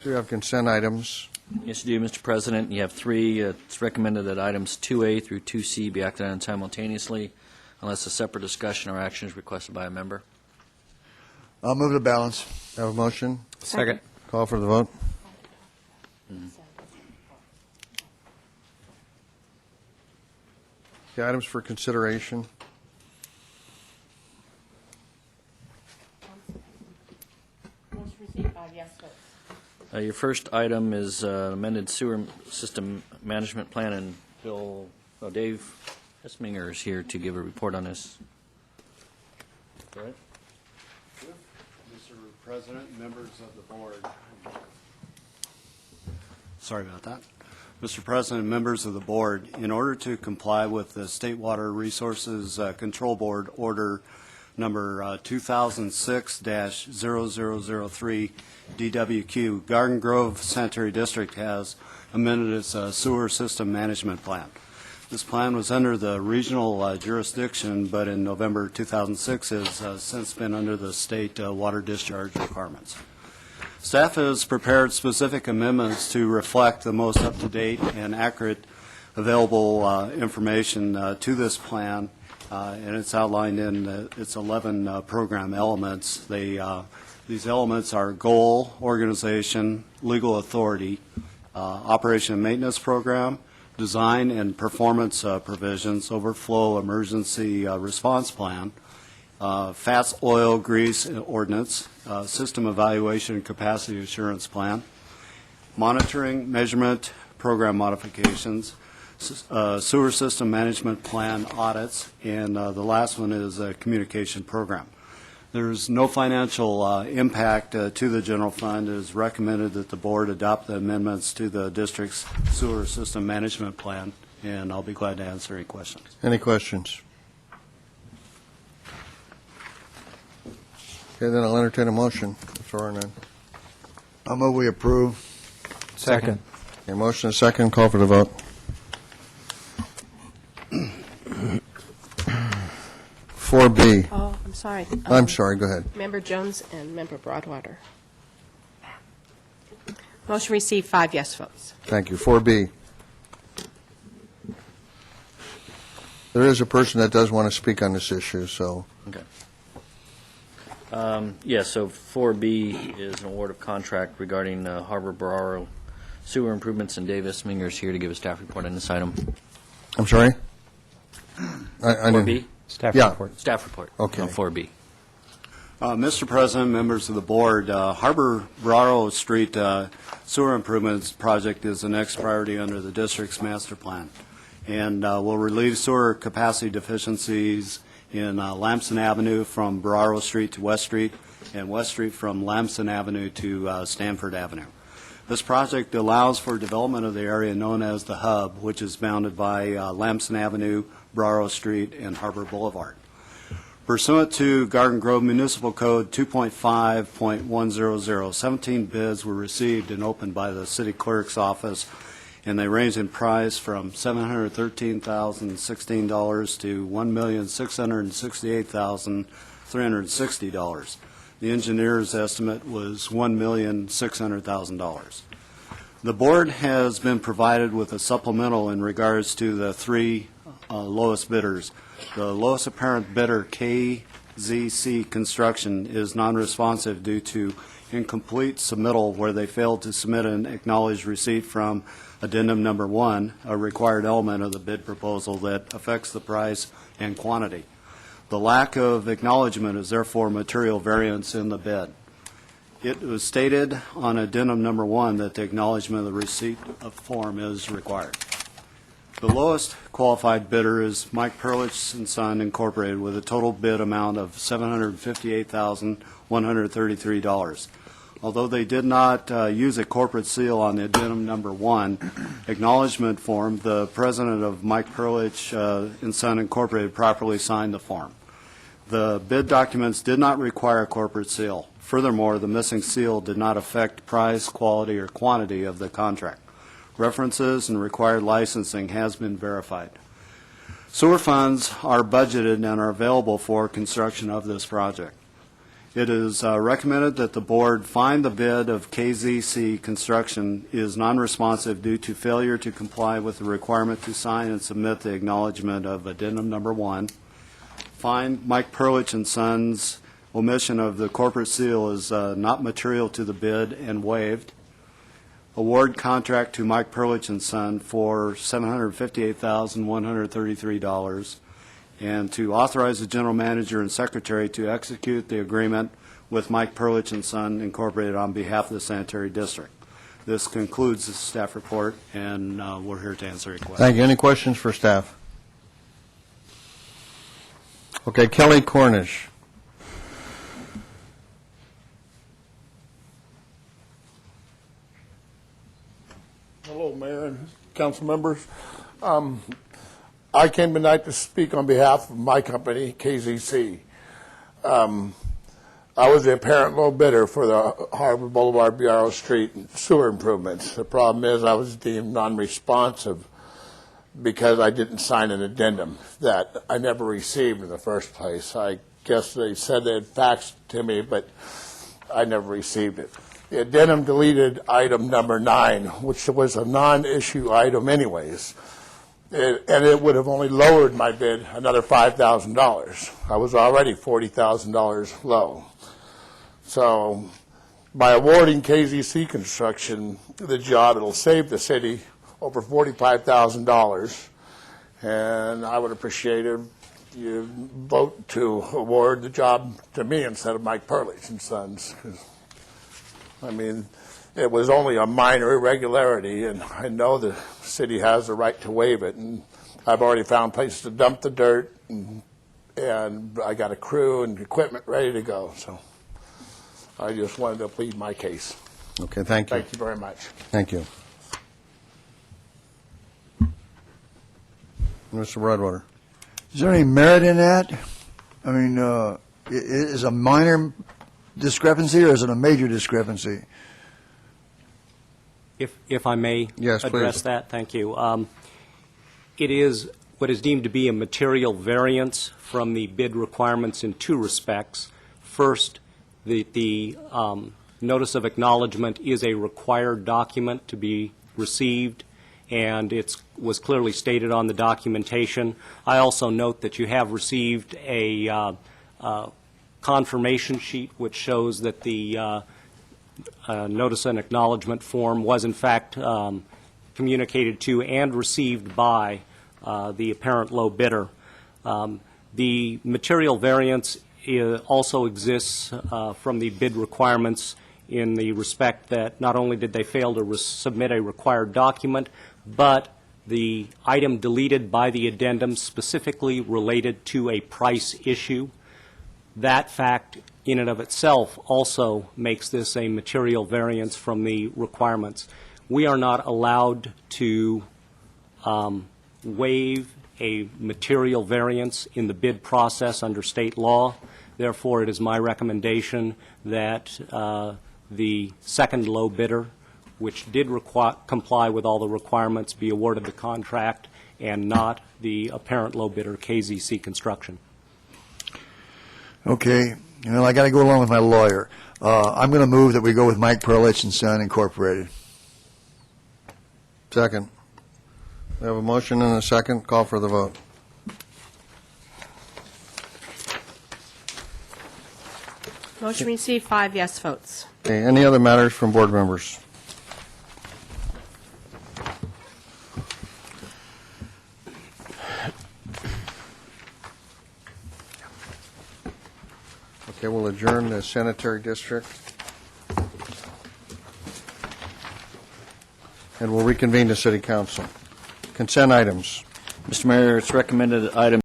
Do you have consent items? Yes, you do, Mr. President. You have three. It's recommended that items 2A through 2C be acted on simultaneously unless a separate discussion or action is requested by a member. I'll move the balance. Have a motion? Second. Call for the vote. The items for consideration. Motion received, 5 yes votes. Your first item is amended sewer system management plan, and Dave Hessminger is here to give a report on this. Go ahead. Mr. President, members of the board. Sorry about that. Mr. President, members of the board, in order to comply with the State Water Resources Control Board Order Number 2006-0003 DWQ, Garden Grove Sanitary District has amended its sewer system management plan. This plan was under the regional jurisdiction, but in November 2006 has since been under the state water discharge requirements. Staff has prepared specific amendments to reflect the most up-to-date and accurate available information to this plan, and it's outlined in its 11 program elements. These elements are goal, organization, legal authority, operation and maintenance program, design and performance provisions, overflow emergency response plan, fats, oil, grease ordinance, system evaluation and capacity assurance plan, monitoring, measurement, program modifications, sewer system management plan audits, and the last one is a communication program. There's no financial impact to the general fund. It is recommended that the board adopt the amendments to the district's sewer system management plan, and I'll be glad to answer any questions. Any questions? Okay, then I'll entertain a motion. If there are none. I'll move we approve. Second. Okay, motion and second. Call for the vote. 4B. Oh, I'm sorry. I'm sorry, go ahead. Member Jones and Member Broadwater. Motion received, 5 yes votes. Thank you. 4B. There is a person that does want to speak on this issue, so. Okay. Yeah, so 4B is an award of contract regarding Harbor Borough sewer improvements, and Dave Hessminger is here to give a staff report on this item. I'm sorry? I 4B? didn't. Staff Yeah. report. Staff report. Okay. On 4B. Mr. President, members of the board, Harbor Borough Street sewer improvements project is the next priority under the district's master plan, and will relieve sewer capacity deficiencies in Lamson Avenue from Borough Street to West Street, and West Street from Lamson Avenue to Stanford Avenue. This project allows for development of the area known as the Hub, which is bounded by Lamson Avenue, Borough Street, and Harbor Boulevard. Pursuant to Garden Grove Municipal Code 2.5.100, 17 bids were received and opened by the city clerk's office, and they range in price from $713,016 to $1,668,360. The engineer's estimate was $1,600,000. The board has been provided with a supplemental in regards to the three lowest bidders. The lowest apparent bidder, KZC Construction, is non-responsive due to incomplete submittal where they failed to submit an acknowledged receipt from addendum number 1, a required element of the bid proposal that affects the price and quantity. The lack of acknowledgement is therefore material variance in the bid. It was stated on addendum number 1 that the acknowledgement of the receipt of form is required. The lowest qualified bidder is Mike Perlich and Son Incorporated with a total bid amount of $758,133. Although they did not use a corporate seal on the addendum number 1 acknowledgement form, the president of Mike Perlich and Son Incorporated properly signed the form. The bid documents did not require a corporate seal. Furthermore, the missing seal did not affect price, quality, or quantity of the contract. References and required licensing has been verified. Sewer funds are budgeted and are available for construction of this project. It is recommended that the board find the bid of KZC Construction is non-responsive due to failure to comply with the requirement to sign and submit the acknowledgement of addendum number 1. Find Mike Perlich and Sons' omission of the corporate seal is not material to the bid and waived. Award contract to Mike Perlich and Son for $758,133, and to authorize the general manager and secretary to execute the agreement with Mike Perlich and Son Incorporated on behalf of the Sanitary District. This concludes the staff report, and we're here to answer your questions. Thank you. Any questions for staff? Okay, Kelly Cornish. Hello, Mayor and council members. I came tonight to speak on behalf of my company, KZC. I was the apparent low bidder for the Harbor Boulevard, Biaro Street sewer improvements. The problem is I was deemed non-responsive because I didn't sign an addendum that I never received in the first place. I guess they said they had faxed to me, but I never received it. The addendum deleted item number 9, which was a non-issue item anyways, and it would have only lowered my bid another $5,000. I was already $40,000 low. So by awarding KZC Construction the job, it'll save the city over $45,000, and I would appreciate it if you vote to award the job to me instead of Mike Perlich and Sons. I mean, it was only a minor irregularity, and I know the city has the right to waive it, and I've already found places to dump the dirt, and I got a crew and equipment ready to go, so I just wanted to plead my case. Okay, thank you. Thank you very much. Thank you. Mr. Broadwater. Is there any merit in that? I mean, is a minor discrepancy or is it a major discrepancy? If I may Yes, address please. that, thank you. It is what is deemed to be a material variance from the bid requirements in 2 respects. First, the notice of acknowledgement is a required document to be received, and it was clearly stated on the documentation. I also note that you have received a confirmation sheet which shows that the notice and acknowledgement form was in fact communicated to and received by the apparent low bidder. The material variance also exists from the bid requirements in the respect that not only did they fail to submit a required document, but the item deleted by the addendum specifically related to a price issue. That fact in and of itself also makes this a material variance from the requirements. We are not allowed to waive a material variance in the bid process under state law. Therefore, it is my recommendation that the second low bidder, which did comply with all the requirements, be awarded the contract and not the apparent low bidder, KZC Construction. Okay, I got to go along with my lawyer. I'm going to move that we go with Mike Perlich and Son Incorporated. Second. We have a motion and a second. Call for the vote. Motion received, 5 yes votes. Okay, any other matters from board members? Okay, we'll adjourn the sanitary district. And we'll reconvene the city council. Consent items. Mr. Mayor, it's recommended that item